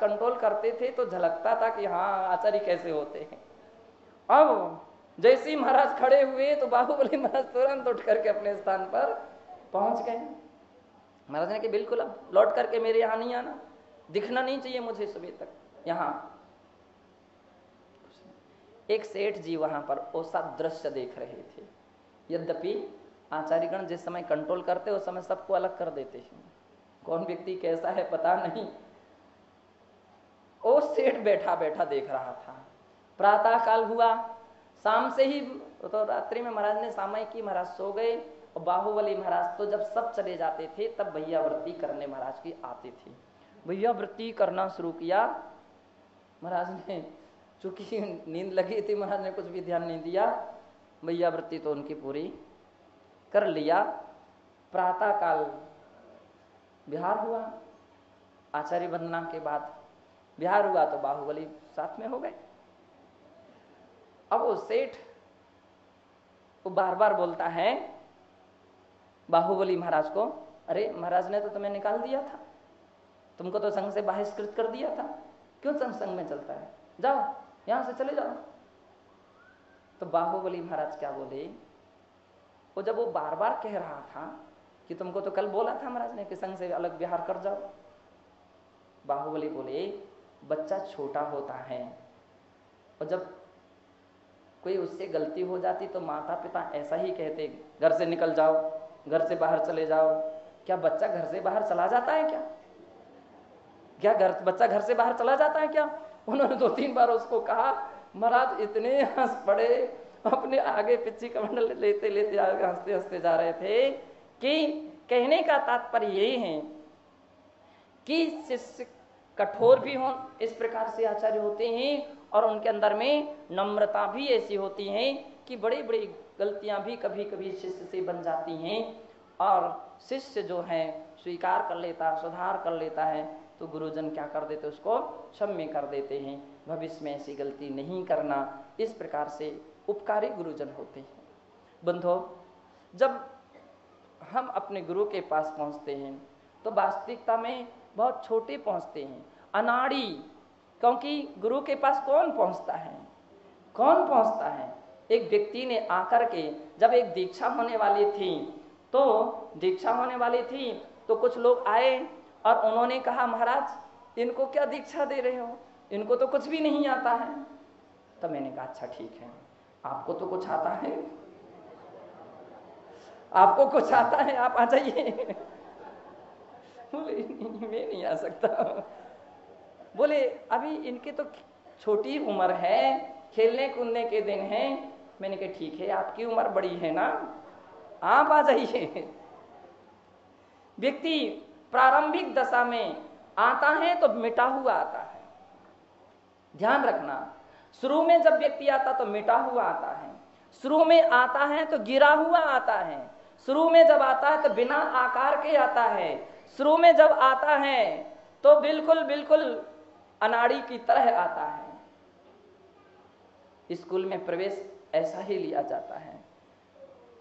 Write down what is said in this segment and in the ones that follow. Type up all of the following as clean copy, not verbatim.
Control करते थे तो झलकता था कि हाँ आचार्य कैसे होते हैं। अब जैसे ही महाराज खड़े हुए तो बाहुबली महाराज तुरंत उठ करके अपने स्थान पर पहुंच गए। महाराज ने कि बिल्कुल अब लौट करके मेरे यहाँ नहीं आना, दिखना नहीं चाहिए मुझे सुबह तक यहाँ। एक सेठ जी वहां पर ऐसा दृश्य देख रहे थे। यद्यपि आचार्यगण जिस समय कंट्रोल करते उस समय सबको अलग कर देते हैं, कौन व्यक्ति कैसा है पता नहीं। वो सेठ बैठा बैठा देख रहा था। प्रातः काल हुआ, शाम से ही तो रात्रि में महाराज ने सामाई की, महाराज सो गए। और बाहुबली महाराज तो जब सब चले जाते थे तब भैयावृत्ति करने महाराज की आती थी। भैयावृत्ति करना शुरू किया महाराज ने, चूंकि नींद लगी थी महाराज ने कुछ भी ध्यान नहीं दिया, भैयावृत्ति तो उनकी पूरी कर लिया। प्रातः काल विहार हुआ, आचार्य वंदना के बाद विहार हुआ तो बाहुबली साथ में हो गए। अब वो सेठ वो बार बार बोलता है बाहुबली महाराज को, अरे महाराज ने तो तुम्हें निकाल दिया था, तुमको तो संघ से बहिष्कृत कर दिया था, क्यों संग में चलता है, जाओ यहां से चले जाओ। तो बाहुबली महाराज क्या बोले, वो जब वो बार बार कह रहा था कि तुमको तो कल बोला था महाराज ने कि संघ से अलग विहार कर जाओ, बाहुबली बोले बच्चा छोटा होता है और जब कोई उससे गलती हो जाती तो माता पिता ऐसा ही कहते, घर से निकल जाओ, घर से बाहर चले जाओ। क्या बच्चा घर से बाहर चला जाता है क्या बच्चा घर से बाहर चला जाता है क्या? उन्होंने 2-3 बार उसको कहा। महाराज इतने हंस पड़े, अपने आगे पीछे कमंडल लेते लेते आगे हंसते हंसते जा रहे थे कि कहने का तात्पर्य यही है कि शिष्य कठोर भी हो, इस प्रकार से आचार्य होते हैं, और उनके अंदर में नम्रता भी ऐसी होती है कि बड़ी बड़ी गलतियां भी कभी कभी शिष्य से बन जाती हैं, और शिष्य जो है स्वीकार कर लेता, सुधार कर लेता है, तो गुरुजन क्या कर देते, उसको क्षम्य कर देते हैं, भविष्य में ऐसी गलती नहीं करना। इस प्रकार से उपकारी गुरुजन होते हैं। बंधो, जब हम अपने गुरु के पास पहुंचते हैं तो वास्तविकता में बहुत छोटे पहुंचते हैं, अनाड़ी, क्योंकि गुरु के पास कौन पहुंचता है? एक व्यक्ति ने आकर के जब एक दीक्षा होने वाली थी तो कुछ लोग आए और उन्होंने कहा, महाराज इनको क्या दीक्षा दे रहे हो, इनको तो कुछ भी नहीं आता है। तो मैंने कहा अच्छा ठीक है, आपको तो कुछ आता है, आपको कुछ आता है, आप आ जाइए। बोले मैं नहीं आ सकता। बोले अभी इनके तो छोटी उम्र है, खेलने कूदने के दिन हैं। मैंने कहा ठीक है, आपकी उम्र बड़ी है ना, आप आ जाइए। व्यक्ति प्रारंभिक दशा में आता है तो मिटा हुआ आता है, ध्यान रखना। शुरू में जब व्यक्ति आता तो मिटा हुआ आता है, शुरू में आता है तो गिरा हुआ आता है, शुरू में जब आता है तो बिना आकार के आता है, शुरू में जब आता है तो बिल्कुल बिल्कुल अनाड़ी की तरह आता है। स्कूल में प्रवेश ऐसा ही लिया जाता है,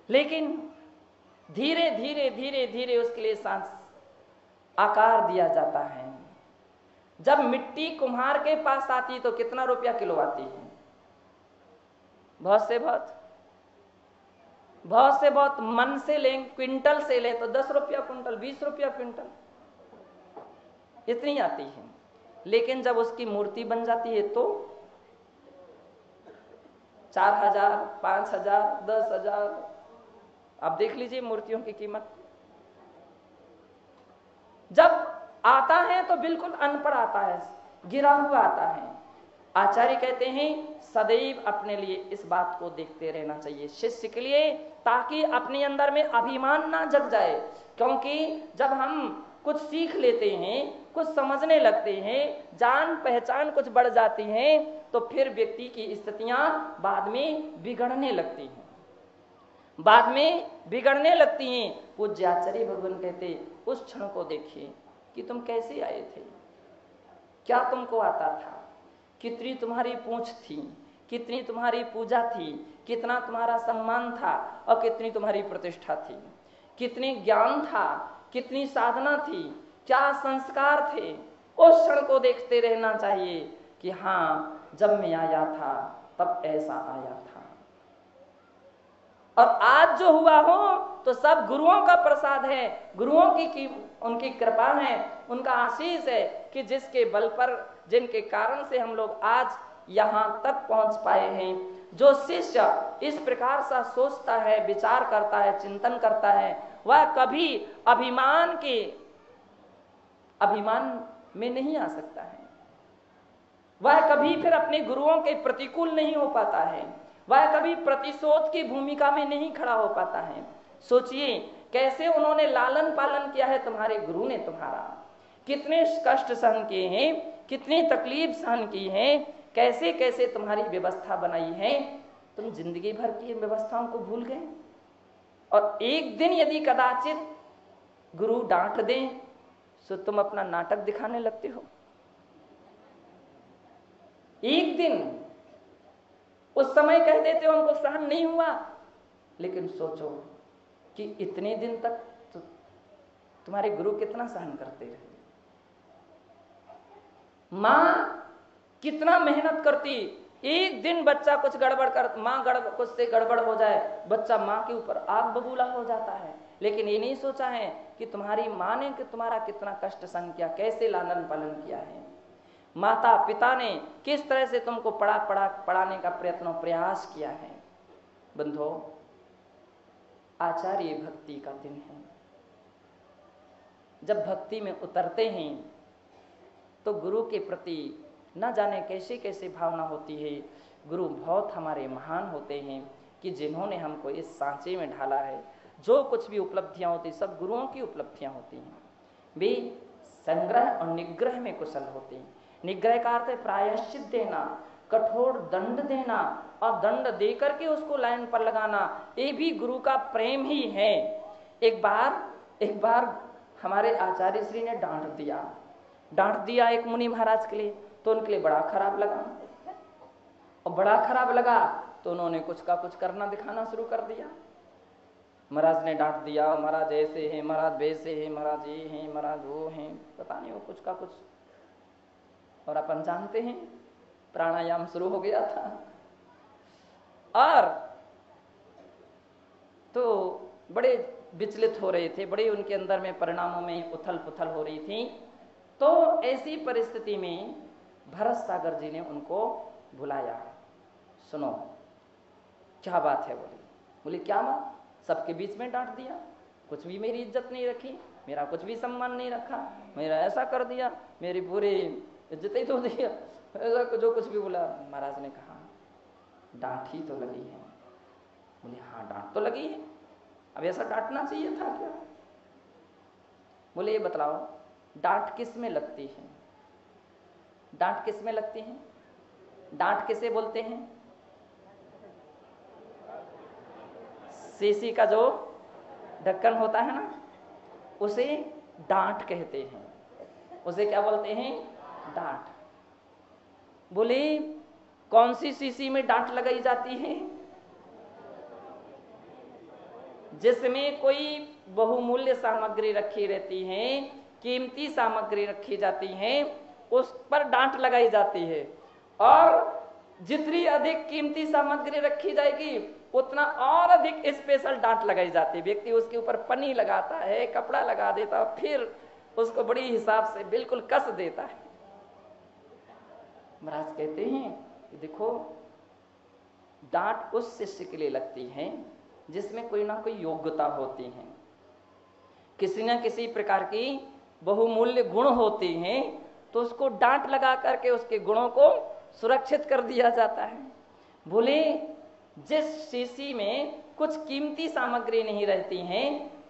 लेकिन धीरे धीरे धीरे धीरे उसके लिए आकार दिया जाता है। जब मिट्टी कुम्हार के पास आती तो कितना रुपया किलो आती है? बहुत से बहुत मन से लें, क्विंटल से लें तो 10 रुपया क्विंटल, 20 रुपया क्विंटल, इतनी आती है। लेकिन जब उसकी मूर्ति बन जाती है तो 4,000, 5,000, 10,000, आप देख लीजिए मूर्तियों की कीमत। जब आता है तो बिल्कुल अनपढ़ आता है, गिरा हुआ आता है। आचार्य कहते हैं सदैव अपने लिए इस बात को देखते रहना चाहिए शिष्य के लिए, ताकि अपने अंदर में अभिमान ना जग जाए। क्योंकि जब हम कुछ सीख लेते हैं, कुछ समझने लगते हैं, जान पहचान कुछ बढ़ जाती है, तो फिर व्यक्ति की स्थितियां बाद में बिगड़ने लगती हैं, पूज्य आचार्य भगवान कहते उस क्षण को देखिए कि तुम कैसे आए थे, क्या तुमको आता था, कितनी तुम्हारी पूंछ थी, कितनी तुम्हारी पूजा थी, कितना तुम्हारा सम्मान था और कितनी तुम्हारी प्रतिष्ठा थी, कितनी ज्ञान था, कितनी साधना थी, क्या संस्कार थे, उस क्षण को देखते रहना चाहिए कि हाँ, जब मैं आया था तब ऐसा आया था, और आज जो हुआ हो तो सब गुरुओं का प्रसाद है, गुरुओं की उनकी कृपा है, उनका आशीष है कि जिसके बल पर, जिनके कारण से हम लोग आज यहां तक पहुंच पाए हैं। जो शिष्य इस प्रकार सा सोचता है, विचार करता है, चिंतन करता है, वह कभी अभिमान में नहीं आ सकता है, वह कभी फिर अपने गुरुओं के प्रतिकूल नहीं हो पाता है, वह कभी प्रतिशोध की भूमिका में नहीं खड़ा हो पाता है। सोचिए कैसे उन्होंने लालन पालन किया है, तुम्हारे गुरु ने तुम्हारा कितने कष्ट सहन किए हैं, कितनी तकलीफ सहन की है, कैसे कैसे तुम्हारी व्यवस्था बनाई है। तुम जिंदगी भर की व्यवस्थाओं को भूल गए, और एक दिन यदि कदाचित गुरु डांट दें तो तुम अपना नाटक दिखाने लगते हो। एक दिन उस समय कह देते हो हमको सहन नहीं हुआ, लेकिन सोचो कि इतने दिन तक तो तुम्हारे गुरु कितना सहन करते रहे, मां कितना मेहनत करती। एक दिन बच्चा कुछ गड़बड़ कर, मां कुछ से गड़बड़ हो जाए, बच्चा मां के ऊपर आग बबूला हो जाता है, लेकिन ये नहीं सोचा है कि तुम्हारी मां ने कि तुम्हारा कितना कष्ट सहन किया, कैसे लालन पालन किया है, माता पिता ने किस तरह से तुमको पढ़ाने का प्रयास किया है। बंधो, आचार्य भक्ति का दिन है। जब भक्ति में उतरते हैं तो गुरु के प्रति न जाने कैसे कैसे भावना होती है। गुरु बहुत हमारे महान होते हैं कि जिन्होंने हमको इस सांचे में ढाला है। जो कुछ भी उपलब्धियां होती सब गुरुओं की उपलब्धियां होती हैं। वे संग्रह और निग्रह में कुशल होते हैं। निग्रह का अर्थ है प्रायश्चित देना, कठोर दंड देना, और दंड देकर के उसको लाइन पर लगाना, ये भी गुरु का प्रेम ही है। एक बार हमारे आचार्य श्री ने डांट दिया एक मुनि महाराज के लिए, तो उनके लिए बड़ा खराब लगा, और बड़ा खराब लगा तो उन्होंने कुछ का कुछ करना दिखाना शुरू कर दिया। महाराज ने डांट दिया, महाराज ऐसे हैं, महाराज वैसे हैं, महाराज ये हैं, महाराज वो हैं, पता नहीं वो कुछ का कुछ। और अपन जानते हैं प्राणायाम शुरू हो गया था, और तो बड़े विचलित हो रहे थे, बड़े उनके अंदर में परिणामों में उथल पुथल हो रही थी। तो ऐसी परिस्थिति में भरत सागर जी ने उनको बुलाया। सुनो क्या बात है? बोले क्या बात? सबके बीच में डांट दिया, कुछ भी मेरी इज्जत नहीं रखी, मेरा कुछ भी सम्मान नहीं रखा, मेरा ऐसा कर दिया, मेरी पूरी इज्जत ही तो दिया, ऐसा जो कुछ भी बोला। महाराज ने कहा डांट ही तो लगी है। बोले हाँ डांट तो लगी है, अब ऐसा डांटना चाहिए था क्या? बोले ये बतलाओ डांट किस में लगती है? डांट किस में लगती है? डांट किसे बोलते हैं? शीशी का जो ढक्कन होता है ना, उसे डांट कहते हैं। उसे क्या बोलते हैं? डांट। बोले कौन सी शीशी में डांट लगाई जाती है? जिसमें कोई बहुमूल्य सामग्री रखी रहती है, कीमती सामग्री रखी जाती है, उस पर डांट लगाई जाती है। और जितनी अधिक कीमती सामग्री रखी जाएगी उतना और अधिक स्पेशल डांट लगाई जाती है। व्यक्ति उसके ऊपर पन्नी लगाता है, कपड़ा लगा देता है, फिर उसको बड़ी हिसाब से बिल्कुल कस देता है। महाराज कहते हैं कि देखो डांट उस शिष्य के लिए लगती है जिसमें कोई ना कोई योग्यता होती है, किसी न किसी प्रकार की बहुमूल्य गुण होते हैं, तो उसको डांट लगा करके उसके गुणों को सुरक्षित कर दिया जाता है। बोले जिस शीशी में कुछ कीमती सामग्री नहीं रहती है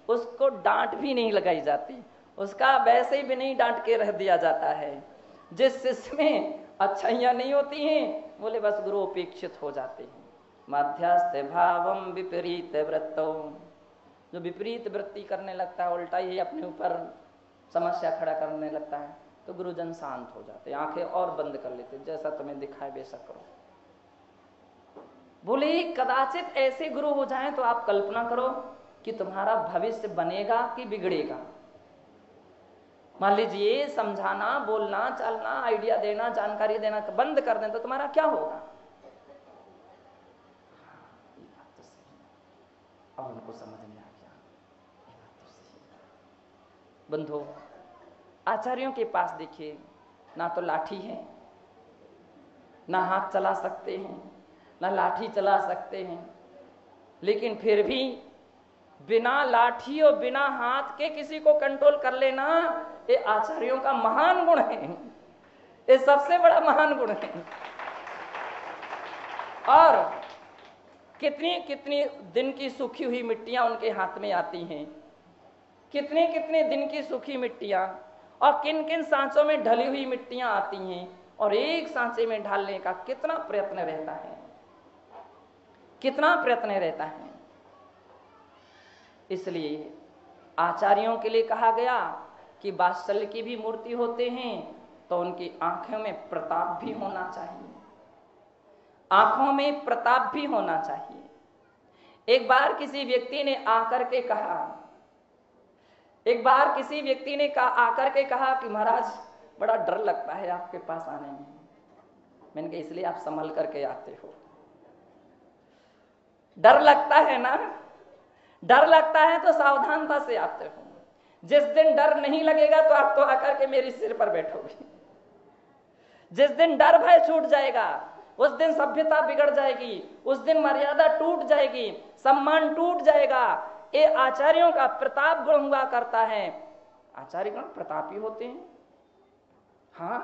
उसको डांट भी नहीं लगाई जाती, उसका वैसे ही भी नहीं डांट के रख दिया जाता है। जिस शिष्य में अच्छाइयां नहीं होती हैं, बोले बस गुरु उपेक्षित हो जाते हैं। मध्यस्थ भावम विपरीत वृत्तो, जो विपरीत वृत्ति करने लगता है, उल्टा ही अपने ऊपर समस्या खड़ा करने लगता है, तो गुरुजन शांत हो जाते, आंखें और बंद कर लेते, जैसा तुम्हें दिखाए वैसा करो। बोले कदाचित ऐसे गुरु हो जाएं तो आप कल्पना करो कि तुम्हारा भविष्य बनेगा कि बिगड़ेगा। मान लीजिए समझाना, बोलना, चलना, आइडिया देना, जानकारी देना बंद कर दें तो तुम्हारा क्या होगा? ये बात तो सही है। अब उनको समझ में आ गया, ये बात तो सही है। बंधु, आचार्यों के पास देखिए, ना तो लाठी है, ना हाथ चला सकते हैं, ना लाठी चला सकते हैं, लेकिन फिर भी बिना लाठी और बिना हाथ के किसी को कंट्रोल कर लेना, ये आचार्यों का महान गुण है, ये सबसे बड़ा महान गुण है। और कितनी कितनी दिन की सूखी हुई मिट्टियां उनके हाथ में आती हैं, कितने कितने दिन की सूखी मिट्टियां, और किन किन सांचों में ढली हुई मिट्टियां आती हैं, और एक सांचे में ढालने का कितना प्रयत्न रहता है, कितना प्रयत्न रहता है। इसलिए आचार्यों के लिए कहा गया कि वात्सल्य की भी मूर्ति होते हैं तो उनकी आंखों में प्रताप भी होना चाहिए, आंखों में प्रताप भी होना चाहिए। एक बार किसी व्यक्ति ने आकर के कहा, एक बार किसी व्यक्ति ने आकर के कहा कि महाराज बड़ा डर लगता है आपके पास आने में। मैंने कहा इसलिए आप संभल करके आते हो। डर लगता है ना, डर लगता है तो सावधानता से आते हो। जिस दिन डर नहीं लगेगा तो आप तो आकर के मेरे सिर पर बैठोगे। जिस दिन डर भय छूट जाएगा उस दिन सभ्यता बिगड़ जाएगी, उस दिन मर्यादा टूट जाएगी, सम्मान टूट जाएगा। ये आचार्यों का प्रताप गुण हुआ करता है। आचार्य गुण प्रतापी होते हैं। हाँ,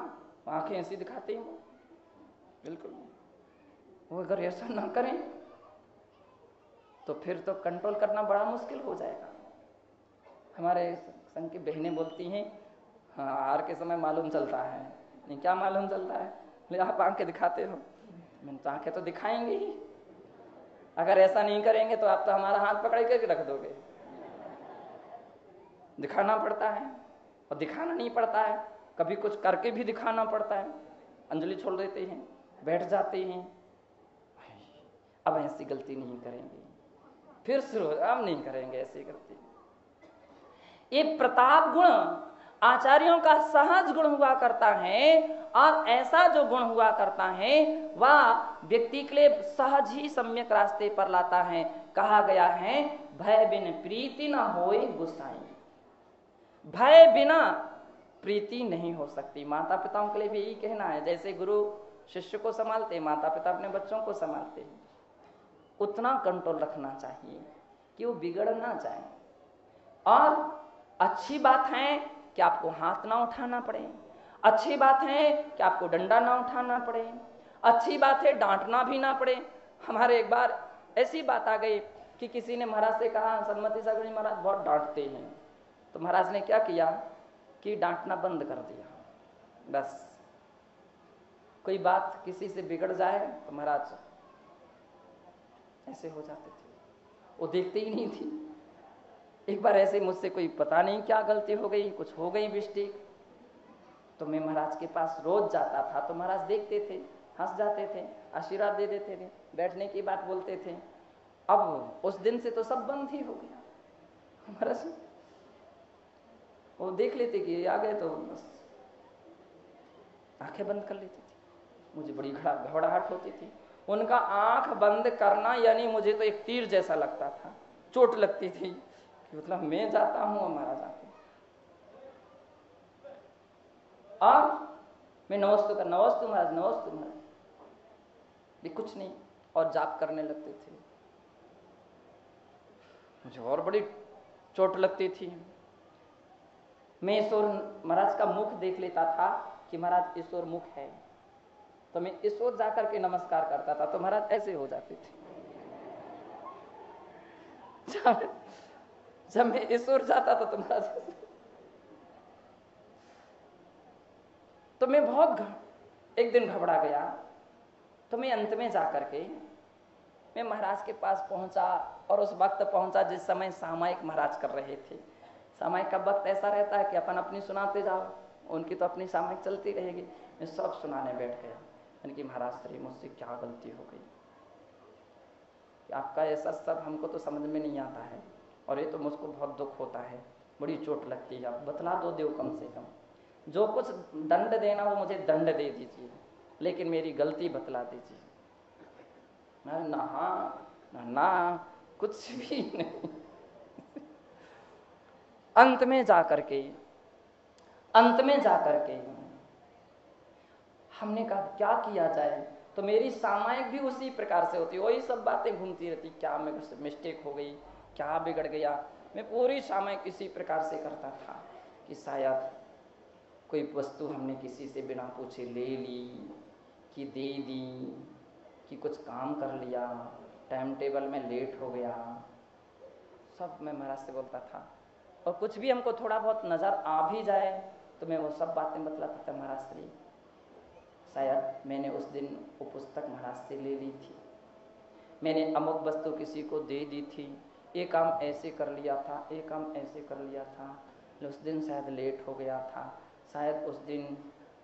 आंखें ऐसी दिखाते हैं बिल्कुल। वो अगर ऐसा ना करें तो फिर तो कंट्रोल करना बड़ा मुश्किल हो जाएगा। हमारे संघ की बहनें बोलती हैं, हाँ हार के समय मालूम चलता है। नहीं, क्या मालूम चलता है? ले आप आंखें दिखाते हो। मैंने तो आंखें तो दिखाएंगे ही, अगर ऐसा नहीं करेंगे तो आप तो हमारा हाथ पकड़ के रख दोगे। दिखाना पड़ता है और दिखाना नहीं पड़ता है, कभी कुछ करके भी दिखाना पड़ता है। अंजलि छोड़ देते हैं, बैठ जाते हैं, अब ऐसी गलती नहीं करेंगे, फिर शुरू, अब नहीं करेंगे ऐसी गलती। ये प्रताप गुण आचार्यों का सहज गुण हुआ करता है, और ऐसा जो गुण हुआ करता है वह व्यक्ति के लिए सहज ही सम्यक रास्ते पर लाता है। कहा गया है भय बिन प्रीति न होए गुसाई। भय बिना प्रीति नहीं हो सकती। माता पिताओं के लिए भी यही कहना है, जैसे गुरु शिष्य को संभालते, माता पिता अपने बच्चों को संभालते हैं, उतना कंट्रोल रखना चाहिए कि वो बिगड़ ना जाए। और अच्छी बात है कि आपको हाथ ना उठाना पड़े, अच्छी बात है कि आपको डंडा ना उठाना पड़े, अच्छी बात है डांटना भी ना पड़े। हमारे एक बार ऐसी बात आ गई कि किसी ने महाराज से कहा, सन्मति सागर जी महाराज बहुत डांटते हैं। तो महाराज ने क्या किया कि डांटना बंद कर दिया। बस कोई बात किसी से बिगड़ जाए तो महाराज ऐसे हो जाते थे, वो देखते ही नहीं थी। एक बार ऐसे मुझसे कोई पता नहीं क्या गलती हो गई, कुछ हो गई मिस्टेक, तो मैं महाराज के पास रोज जाता था। तो महाराज देखते थे, हंस जाते थे, आशीर्वाद दे देते थे, बैठने की बात बोलते थे। अब उस दिन से तो सब बंद ही हो गया। महाराज वो देख लेते कि आ गए तो बस आंखें बंद कर लेती थी। मुझे बड़ी घबराहट होती थी। उनका आंख बंद करना यानी मुझे तो एक तीर जैसा लगता था, चोट लगती थी कि मतलब मैं जाता हूं हमारा जाके, और मैं नमस्ते कर, नमस्ते महाराज, नमस्ते महाराज, भी कुछ नहीं, और जाप करने लगते थे। मुझे और बड़ी चोट लगती थी। मैं ईश्वर महाराज का मुख देख लेता था कि महाराज ईश्वर मुख है, तो मैं ईश्वर जाकर के नमस्कार करता था, तो महाराज ऐसे हो जाते थे। जब मैं ईश्वर जाता था तो महाराज, तो मैं बहुत एक दिन घबरा गया। तो मैं अंत में जाकर के मैं महाराज के पास पहुंचा, और उस वक्त पहुंचा जिस समय सामायिक महाराज कर रहे थे। सामायिक का वक्त ऐसा रहता है कि अपन अपनी सुनाते जाओ, उनकी तो अपनी सामायिक चलती रहेगी। मैं सब सुनाने बैठ गया। मैंने कि महाराज श्री मुझसे क्या गलती हो गई, आपका ऐसा सब हमको तो समझ में नहीं आता है, और ये तो मुझको बहुत दुख होता है बड़ी चोट लगती है, आप बतला दो देव कम से कम, जो कुछ दंड देना वो मुझे दंड दे दीजिए, लेकिन मेरी गलती बतला दीजिए। ना कुछ भी नहीं। अंत में जाकर के हमने कहा क्या किया जाए, तो मेरी सामायिक भी उसी प्रकार से होती, वही सब बातें घूमती रहती, क्या मेरे से मिस्टेक हो गई, क्या बिगड़ गया। मैं पूरी सामायिक इसी प्रकार से करता था कि शायद कोई वस्तु हमने किसी से बिना पूछे ले ली, कि दे दी, कि कुछ काम कर लिया, टाइम टेबल में लेट हो गया, सब मैं महाराज से बोलता था। और कुछ भी हमको थोड़ा बहुत नज़र आ भी जाए तो मैं वो सब बातें बतलाता था महाराज से। शायद मैंने उस दिन वो पुस्तक महाराज से ले ली थी, मैंने अमुक वस्तु किसी को दे दी थी, ये काम ऐसे कर लिया था, ये काम ऐसे कर लिया था, उस दिन शायद लेट हो गया था, शायद उस दिन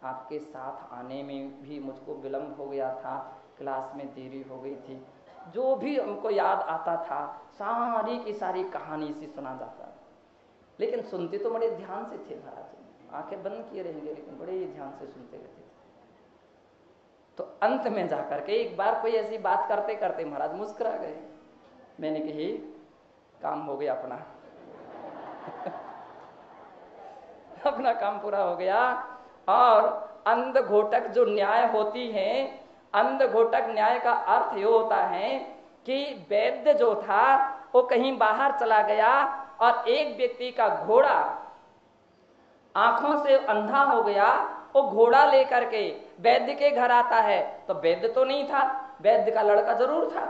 आपके साथ आने में भी मुझको विलम्ब हो गया था, क्लास में देरी हो गई थी। जो भी हमको याद आता था सारी की सारी कहानी से सुना जाता, लेकिन सुनते तो बड़े ध्यान से थे महाराज, आंखें बंद किए रहेंगे लेकिन बड़े ही ध्यान से सुनते रहते थे। तो अंत में जाकर के एक बार कोई ऐसी बात करते करते महाराज मुस्कुरा गए। मैंने कही काम हो गया अपना अपना काम पूरा हो गया। और अंध घोटक जो न्याय होती है, अंध घोटक न्याय का अर्थ ये होता है कि वैद्य जो था वो कहीं बाहर चला गया और एक व्यक्ति का घोड़ा आंखों से अंधा हो गया, वो घोड़ा लेकर के वैद्य के घर आता है, तो वैद्य तो नहीं था, वैद्य का लड़का जरूर था।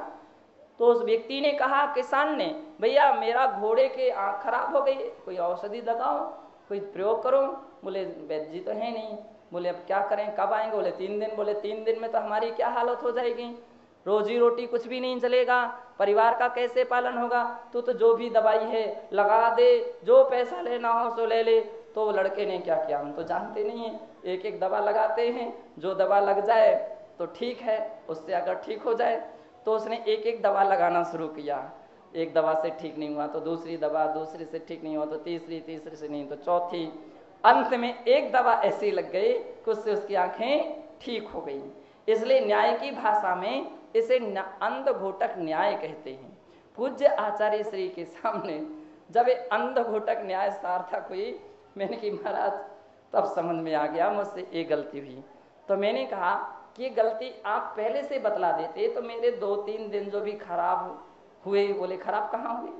तो उस व्यक्ति ने कहा, किसान ने, भैया मेरा घोड़े के आंख खराब हो गई, कोई औषधि लगाओ, कोई प्रयोग करो। बोले वैद्य जी तो है नहीं। बोले अब क्या करें, कब आएंगे? बोले 3 दिन। बोले 3 दिन में तो हमारी क्या हालत हो जाएगी, रोजी रोटी कुछ भी नहीं चलेगा, परिवार का कैसे पालन होगा, तू तो जो भी दवाई है लगा दे, जो पैसा लेना हो सो ले ले। तो लड़के ने क्या किया, हम तो जानते नहीं है, एक एक दवा लगाते हैं, जो दवा लग जाए तो ठीक है, उससे अगर ठीक हो जाए तो उसने एक एक दवा लगाना शुरू किया। एक दवा से ठीक नहीं हुआ तो दूसरी दवा, दूसरी से ठीक नहीं हुआ तो तीसरी, तीसरी से नहीं तो चौथी, अंत में एक दवा ऐसी लग गई कि उससे उसकी आंखें ठीक हो गई। इसलिए न्याय की भाषा में इसे अंध घोटक न्याय कहते हैं। पूज्य आचार्य श्री के सामने जब ये अंध घोटक न्याय सार्थक हुई, मैंने कि महाराज तब समझ में आ गया मुझसे ये गलती हुई। तो मैंने कहा कि गलती आप पहले से बतला देते तो मेरे 2-3 दिन जो भी खराब हुए। बोले खराब कहाँ हुए,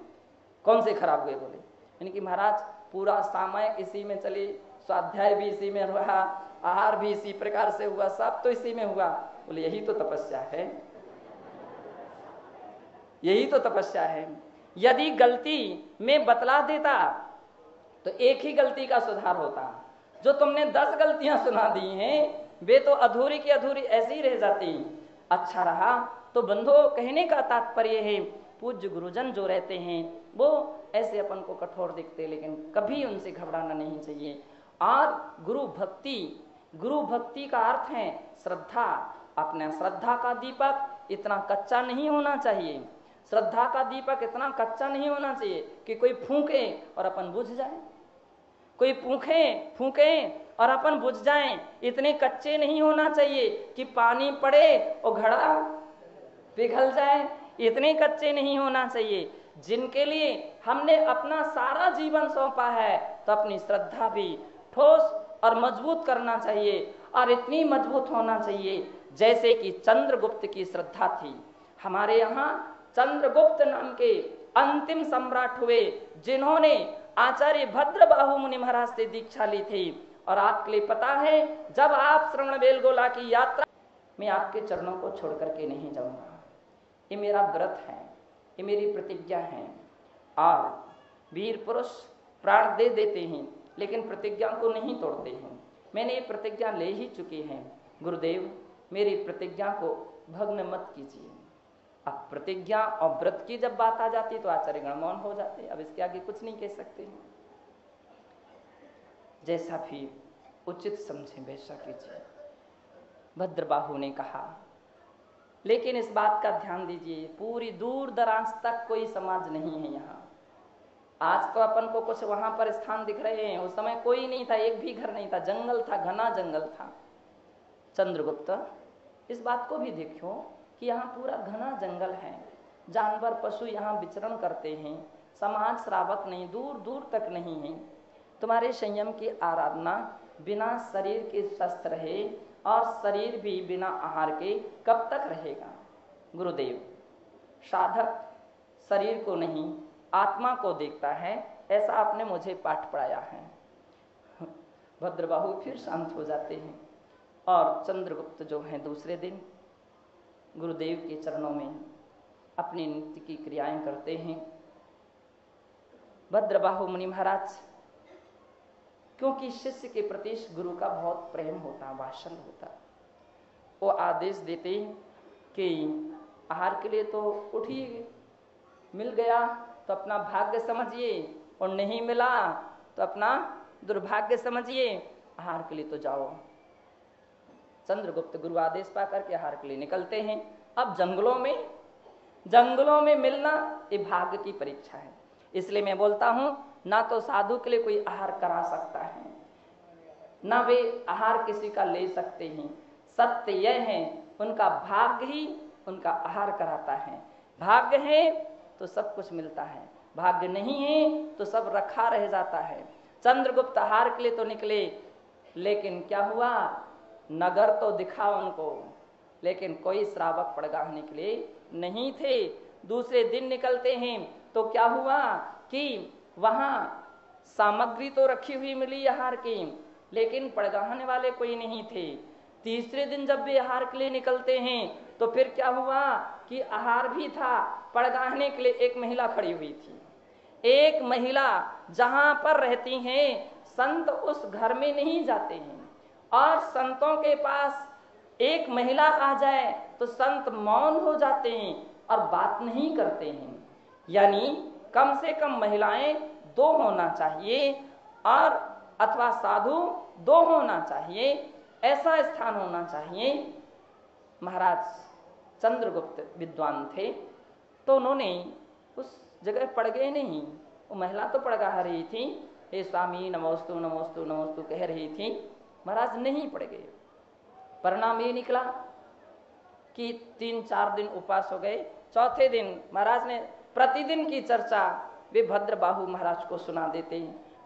कौन से खराब हुए? बोले यानी कि महाराज पूरा सामायिक इसी में चली, स्वाध्याय भी इसी में हुआ, आहार भी इसी प्रकार से हुआ, सब तो इसी में हुआ। बोले यही तो तपस्या है, यही तो तपस्या है। यदि गलती में बतला देता तो एक ही गलती का सुधार होता, जो तुमने 10 गलतियां सुना दी हैं वे तो अधूरी की अधूरी ऐसी ही रह जाती। अच्छा रहा। तो बंधु, कहने का तात्पर्य है पूज्य गुरुजन जो रहते हैं वो ऐसे अपन को कठोर दिखते, लेकिन कभी उनसे घबराना नहीं चाहिए। और गुरु भक्ति का अर्थ है श्रद्धा। अपना श्रद्धा का दीपक इतना कच्चा नहीं होना चाहिए, श्रद्धा का दीपक इतना कच्चा नहीं होना चाहिए कि कोई फूंके और अपन बुझ जाए, कोई फूंके और अपन बुझ जाएं। इतने कच्चे नहीं होना चाहिए कि पानी पड़े और घड़ा पिघल जाए, इतने कच्चे नहीं होना चाहिए। जिनके लिए हमने अपना सारा जीवन सौंपा है तो अपनी श्रद्धा भी ठोस और मजबूत करना चाहिए, और इतनी मजबूत होना चाहिए जैसे कि चंद्रगुप्त की श्रद्धा थी। हमारे यहाँ चंद्रगुप्त नाम के अंतिम सम्राट हुए जिन्होंने आचार्य भद्रबाहु मुनि महाराज से दीक्षा ली थी। और आपके लिए पता है, जब आप श्रवणबेलगोला की यात्रा, मैं आपके चरणों को छोड़ करके नहीं जाऊंगा, ये मेरा व्रत है, ये मेरी प्रतिज्ञा है। और वीर पुरुष प्राण दे देते हैं लेकिन प्रतिज्ञा को नहीं तोड़ते हैं। मैंने ये प्रतिज्ञा ले ही चुकी है, गुरुदेव मेरी प्रतिज्ञा को भग्न मत कीजिए। अब प्रतिज्ञा और व्रत की जब बात आ जाती तो आचार्यगण मौन हो जाते, अब इसके आगे कुछ नहीं कह सकते हैं। जैसा भी उचित समझे वैसा कीजिए, भद्रबाहु ने कहा। लेकिन इस बात का ध्यान दीजिए, पूरी दूर दराज तक कोई समाज नहीं है यहाँ, आज तो अपन को कुछ वहां पर स्थान दिख रहे हैं, उस समय कोई नहीं था, एक भी घर नहीं था, जंगल था, घना जंगल था। चंद्रगुप्त इस बात को भी देखो कि यहाँ पूरा घना जंगल है, जानवर पशु यहाँ विचरण करते हैं, समाज श्रावक नहीं, दूर दूर तक नहीं है। तुम्हारे संयम की आराधना बिना शरीर के स्वस्थ रहे और शरीर भी बिना आहार के कब तक रहेगा? गुरुदेव, साधक शरीर को नहीं आत्मा को देखता है, ऐसा आपने मुझे पाठ पढ़ाया है। भद्रबाहु फिर शांत हो जाते हैं और चंद्रगुप्त जो हैं दूसरे दिन गुरुदेव के चरणों में अपनी नित्य की क्रियाएं करते हैं। भद्रबाहु मुनि महाराज, क्योंकि शिष्य के प्रति गुरु का बहुत प्रेम होता, वात्सल्य होता, वो आदेश देते कि आहार के लिए तो उठिए, मिल गया तो अपना भाग्य समझिए और नहीं मिला तो अपना दुर्भाग्य समझिए, आहार के लिए तो जाओ। चंद्रगुप्त गुरु आदेश पाकर के आहार के लिए निकलते हैं। अब जंगलों में मिलना ये भाग्य की परीक्षा है। इसलिए मैं बोलता हूं, ना तो साधु के लिए कोई आहार करा सकता है, ना वे आहार किसी का ले सकते हैं। सत्य यह है, उनका भाग्य ही उनका आहार कराता है। भाग्य है तो सब कुछ मिलता है, भाग्य नहीं है तो सब रखा रह जाता है। चंद्रगुप्त आहार के लिए तो निकले, लेकिन क्या हुआ? नगर तो दिखा उनको, लेकिन कोई श्रावक पड़गाहने के लिए नहीं थे। दूसरे दिन निकलते हैं तो क्या हुआ कि वहां सामग्री तो रखी हुई मिली आहार की, लेकिन पड़गाहने वाले कोई नहीं थे। तीसरे दिन जब भी आहार के लिए निकलते हैं तो फिर क्या हुआ कि आहार भी था, पड़गाहने के लिए एक महिला खड़ी हुई थी। एक महिला जहां पर रहती हैं, संत उस घर में नहीं जाते हैं, और संतों के पास एक महिला आ जाए तो संत मौन हो जाते हैं और बात नहीं करते हैं। यानी कम से कम महिलाएं 2 होना चाहिए, और अथवा साधु 2 होना चाहिए, ऐसा स्थान होना चाहिए। महाराज चंद्रगुप्त विद्वान थे तो उन्होंने उस जगह पड़ गए नहीं। वो महिला तो पड़गा रही थी, हे स्वामी नमोस्तु नमोस्तु नमोस्तु कह रही थी, महाराज नहीं पड़ गए। परिणाम ये निकला कि 3-4 दिन उपवास हो गए। चौथे दिन महाराज ने प्रतिदिन की चर्चा वे भद्रबाहु महाराज को सुना देते।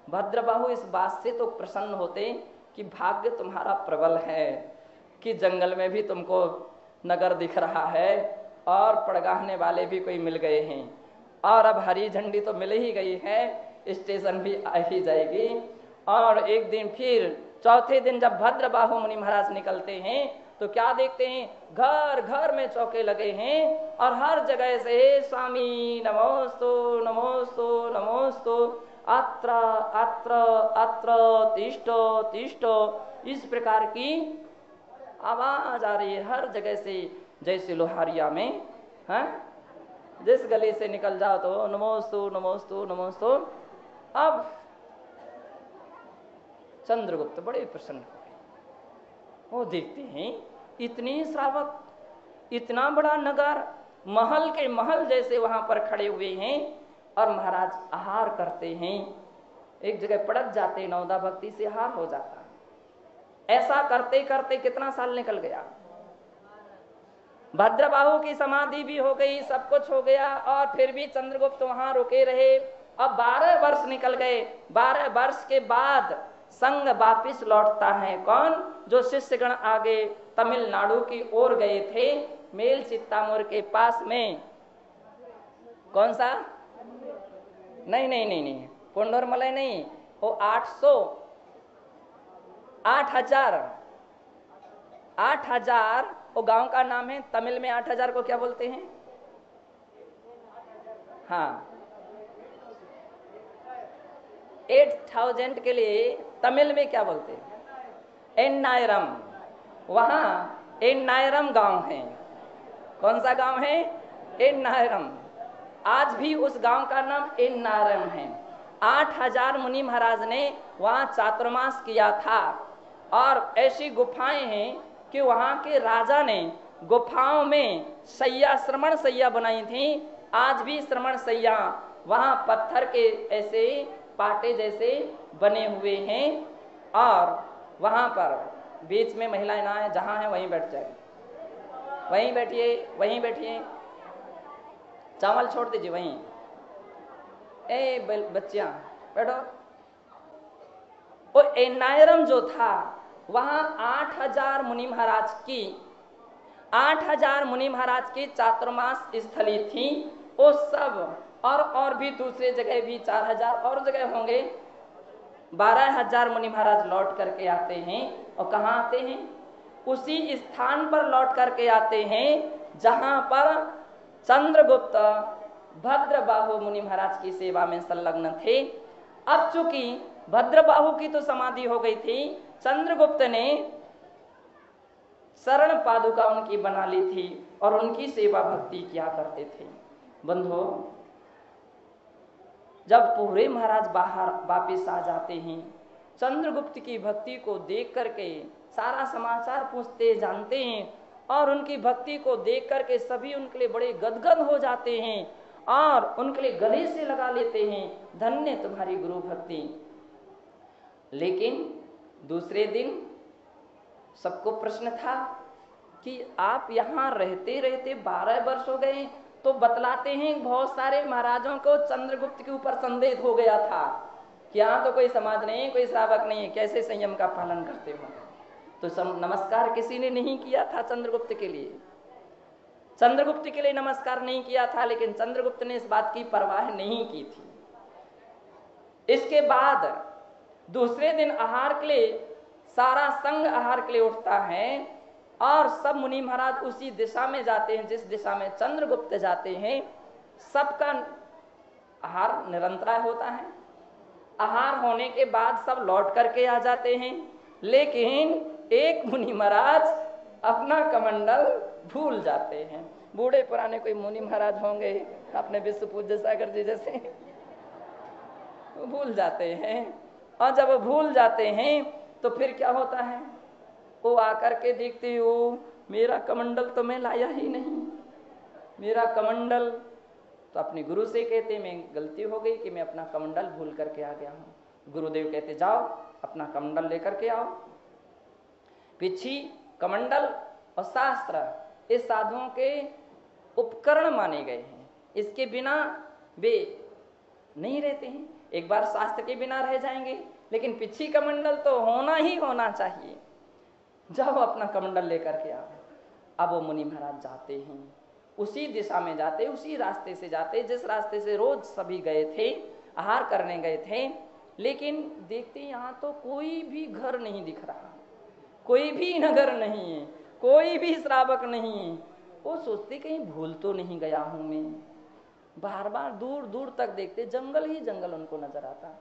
भद्रबाहु इस बात से तो प्रसन्न होते कि भाग्य तुम्हारा प्रबल है कि जंगल में भी तुमको नगर दिख रहा है और पड़गाहने वाले भी कोई मिल गए हैं, और अब हरी झंडी तो मिल ही गई है, स्टेशन भी आ ही जाएगी। और एक दिन फिर चौथे दिन जब भद्रबाहु मुनि महाराज निकलते हैं तो क्या देखते हैं? घर घर में चौके लगे हैं और हर जगह से स्वामी नमोस्तु नमोस्तु नमोस्तु, अत्र अत्र अत्र तिष्ठो तिष्ठो, इस प्रकार की आवाज आ रही है हर जगह से, जैसे लोहारिया में है, जिस गली से निकल जाओ तो नमोस्तु नमोस्तु नमोस्तु। अब चंद्रगुप्त बड़े प्रसन्न हो गए। वो देखते हैं इतने श्रावक, इतना बड़ा नगर, महल के महल जैसे वहां पर खड़े हुए हैं, और महाराज आहार करते हैं। एक जगह पड़क जाते, नवदा भक्ति से आहार हो जाता। ऐसा करते करते कितना साल निकल गया। भद्रबाहु की समाधि भी हो गई, सब कुछ हो गया, और फिर भी चंद्रगुप्त वहां रुके रहे। अब 12 वर्ष निकल गए। 12 वर्ष के बाद संग वापिस लौटता है। कौन? जो शिष्यगण आगे तमिलनाडु की ओर गए थे, मेल चित्तामूर के पास में। कौन सा? नहीं, कोंडोरमलई नहीं, वो 8,000 वो गांव का नाम है। तमिल में 8,000 को क्या बोलते हैं? हाँ, 8,000 के लिए तमिल में क्या बोलते हैं? एन्नायरम। वहां एन्नायरम गांव है। कौन सा गांव है? एन्नायरम। आज भी उस गांव का नाम एन्नायरम है। 8,000 मुनि महाराज ने वहां चातुर्मास किया था, और ऐसी गुफाएं हैं कि वहां के राजा ने गुफाओं में सैया, श्रमण सैया बनाई थी। आज भी श्रमण सैया वहां पत्थर के ऐसे पाटे जैसे बने हुए हैं और वहां पर बीच में महिलाएं ना है, जहां है वहीं बैठ जाए, वहीं बैठिए, वहीं बैठिए, चावल छोड़ दीजिए वहीं। ए बच्चियां बैठो। और एनायरम जो था वहां 8000 मुनि महाराज की 8000 मुनि महाराज की चातुर्मास स्थली थी। वो सब और भी दूसरे जगह भी 4000 और जगह होंगे। 12000 मुनि महाराज लौट करके आते हैं। और कहाँ आते हैं? उसी स्थान पर लौट करके आते हैं जहां पर चंद्रगुप्त भद्रबाहु मुनि महाराज की सेवा में संलग्न थे। अब चूंकि भद्रबाहु की तो समाधि हो गई थी, चंद्रगुप्त ने शरण पादुका उनकी बना ली थी और उनकी सेवा भक्ति किया करते थे। बंधुओं, जब पूरे महाराज बाहर वापिस आ जाते हैं, चंद्रगुप्त की भक्ति को देख करके सारा समाचार पूछते जानते हैं और उनकी भक्ति को देख करके सभी उनके लिए बड़े गदगद हो जाते हैं और उनके लिए गले से लगा लेते हैं, धन्य तुम्हारी गुरु भक्ति। लेकिन दूसरे दिन सबको प्रश्न था कि आप यहाँ रहते रहते 12 वर्ष हो गए, तो बतलाते हैं बहुत सारे महाराजों को चंद्रगुप्त के ऊपर संदेह हो गया था कि यहाँ तो कोई समाज नहीं, कोई श्रावक नहीं है, कैसे संयम का पालन करते हो। तो नमस्कार किसी ने नहीं किया था चंद्रगुप्त के लिए, चंद्रगुप्त के लिए नमस्कार नहीं किया था, लेकिन चंद्रगुप्त ने इस बात की परवाह नहीं की थी। इसके बाद दूसरे दिन आहार के लिए सारा संघ आहार के लिए उठता है और सब मुनि महाराज उसी दिशा में जाते हैं जिस दिशा में चंद्रगुप्त जाते हैं। सबका आहार निरंतर होता है। आहार होने के बाद सब लौट करके आ जाते हैं, लेकिन एक मुनि महाराज अपना कमंडल भूल जाते हैं। बूढ़े पुराने कोई मुनि महाराज होंगे अपने विश्व पूज्य सागर जी जैसे, भूल जाते हैं। और जब भूल जाते हैं तो फिर क्या होता है? वो आकर के देखते हो मेरा कमंडल तो मैं लाया ही नहीं, मेरा कमंडल। तो अपने गुरु से कहते मैं गलती हो गई कि मैं अपना कमंडल भूल करके आ गया हूँ। गुरुदेव कहते जाओ अपना कमंडल लेकर के आओ। पिछी कमंडल और शास्त्र इस साधुओं के उपकरण माने गए हैं, इसके बिना वे नहीं रहते हैं। एक बार शास्त्र के बिना रह जाएंगे, लेकिन पिछी कमंडल तो होना ही होना चाहिए। जाओ अपना कमंडल लेकर के आओ। अब वो मुनि महाराज जाते हैं, उसी दिशा में जाते, उसी रास्ते से जाते जिस रास्ते से रोज सभी गए थे, आहार करने गए थे। लेकिन देखते यहाँ तो कोई भी घर नहीं दिख रहा, कोई भी नगर नहीं है, कोई भी श्रावक नहीं है। वो सोचते कहीं भूल तो नहीं गया हूं मैं। बार बार दूर दूर तक देखते, जंगल ही जंगल उनको नजर आता।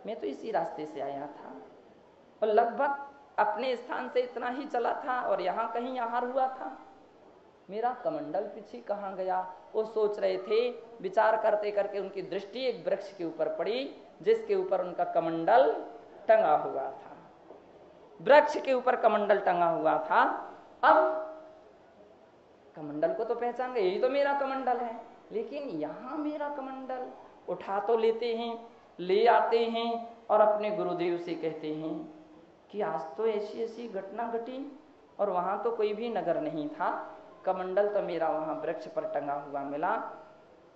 मैं तो इसी रास्ते से आया था और लगभग अपने स्थान से इतना ही चला था और यहाँ कहीं आहार हुआ था। मेरा कमंडल पीछे कहाँ गया? वो सोच रहे थे। विचार करते करके उनकी दृष्टि एक वृक्ष के ऊपर पड़ी जिसके ऊपर उनका कमंडल टंगा हुआ था। वृक्ष के ऊपर कमंडल टंगा हुआ था। अब कमंडल को तो पहचान गए, यही तो मेरा कमंडल है, लेकिन यहाँ मेरा कमंडल उठा तो लेते हैं, ले आते हैं और अपने गुरुदेव से कहते हैं कि आज तो ऐसी ऐसी घटना घटी और वहां तो कोई भी नगर नहीं था, कमंडल तो मेरा वहां वृक्ष पर टंगा हुआ मिला।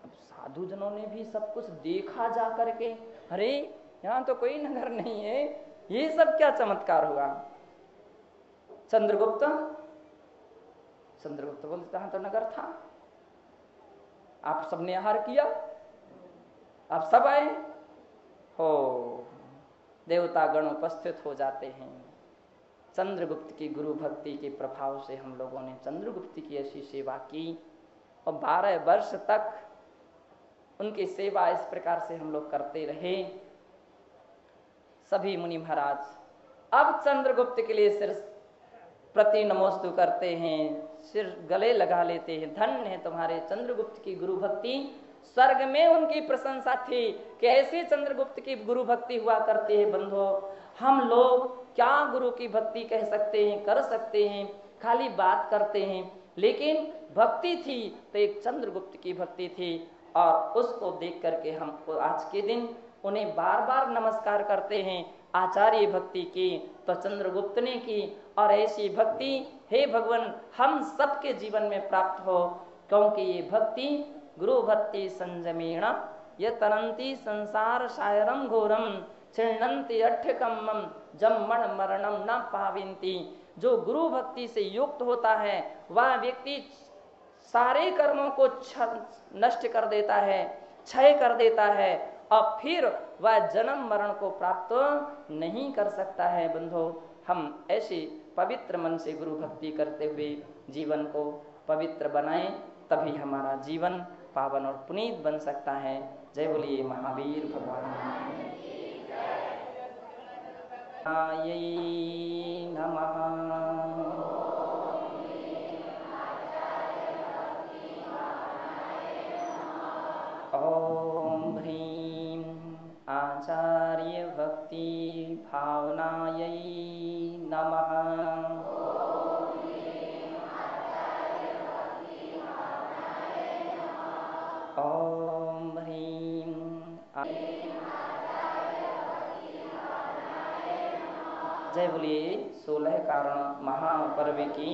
अब साधु जनों ने भी सब कुछ देखा जा करके, अरे यहाँ तो कोई नगर नहीं है, ये सब क्या चमत्कार हुआ? चंद्रगुप्त बोलते हाँ तो नगर था, आप सबने आहार किया, आप सब आए हो। देवता गण उपस्थित हो जाते हैं। चंद्रगुप्त की गुरु भक्ति के प्रभाव से हम लोगों ने चंद्रगुप्त की ऐसी सेवा की और 12 वर्ष तक उनकी सेवा इस प्रकार से हम लोग करते रहे। सभी मुनि महाराज अब चंद्रगुप्त के लिए सिर प्रति नमोस्तु करते हैं, सिर गले लगा लेते हैं। धन्य है तुम्हारे चंद्रगुप्त की गुरु भक्ति। स्वर्ग में उनकी प्रशंसा थी कि ऐसे चंद्रगुप्त की गुरु भक्ति हुआ करते हैं। बंधो, हम लोग क्या गुरु की भक्ति कह सकते हैं, कर सकते हैं, खाली बात करते हैं, लेकिन भक्ति थी तो एक चंद्रगुप्त की भक्ति थी। और उसको देख करके हम आज के दिन उन्हें बार बार नमस्कार करते हैं। आचार्य भक्ति की तो चंद्रगुप्त ने की, और ऐसी भक्ति हे भगवान हम सबके जीवन में प्राप्त हो, क्योंकि ये भक्ति गुरु भक्ति संजमेण ये तरंती संसार शायरम घोरम छिन्नन्ति अठ्ठकम्मम जम्मण मरणम न पाविंती। जो गुरु भक्ति से युक्त होता है वह व्यक्ति सारे कर्मों को नष्ट कर देता है, क्षय कर देता है, और फिर वह जन्म मरण को प्राप्त नहीं कर सकता है। बंधो, हम ऐसे पवित्र मन से गुरु भक्ति करते हुए जीवन को पवित्र बनाएं, तभी हमारा जीवन पावन और पुनीत बन सकता है। जय बोलिए महावीर भगवान। नमः। ओम ह्रीं आचार्य भक्ति भावनायै नमः। ओम ह्रीं जय बोलिए 16 कारण महापर्व की।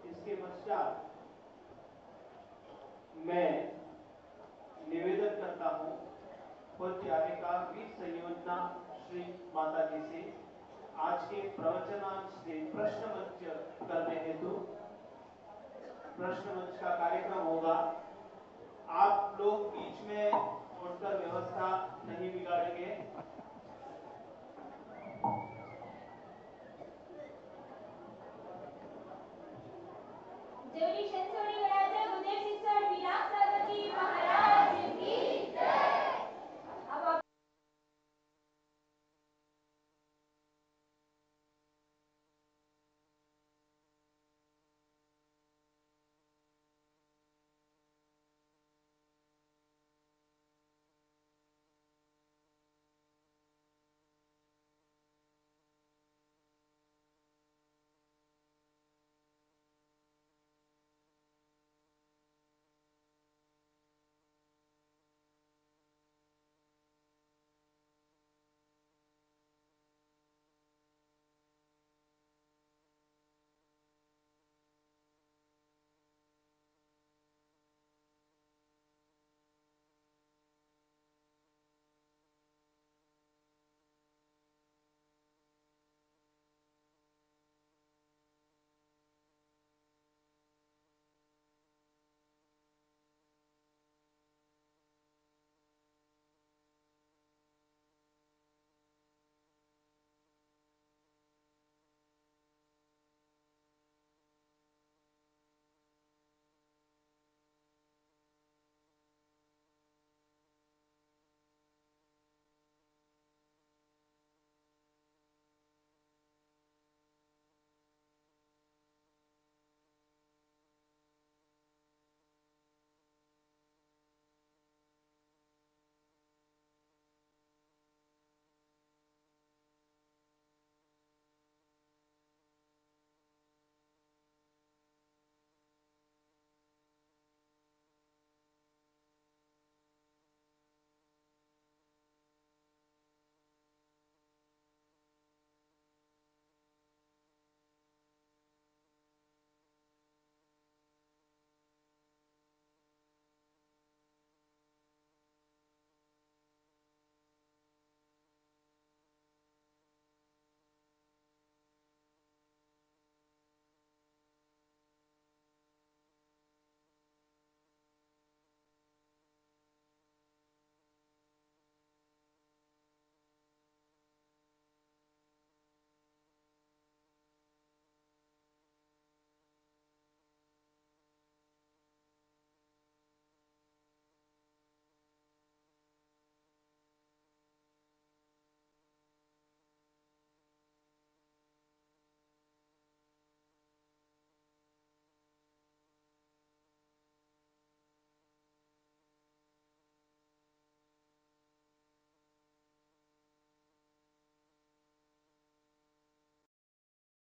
इसके पश्चात मैं निवेदन करता हूँ पूज्य आर्यका वीर संयोजना श्री माता जी से आज के प्रवचनांश से प्रश्न मंच करने हेतु प्रश्न मंच का कार्यक्रम होगा। आप लोग बीच में उठकर व्यवस्था नहीं बिगाड़ेंगे।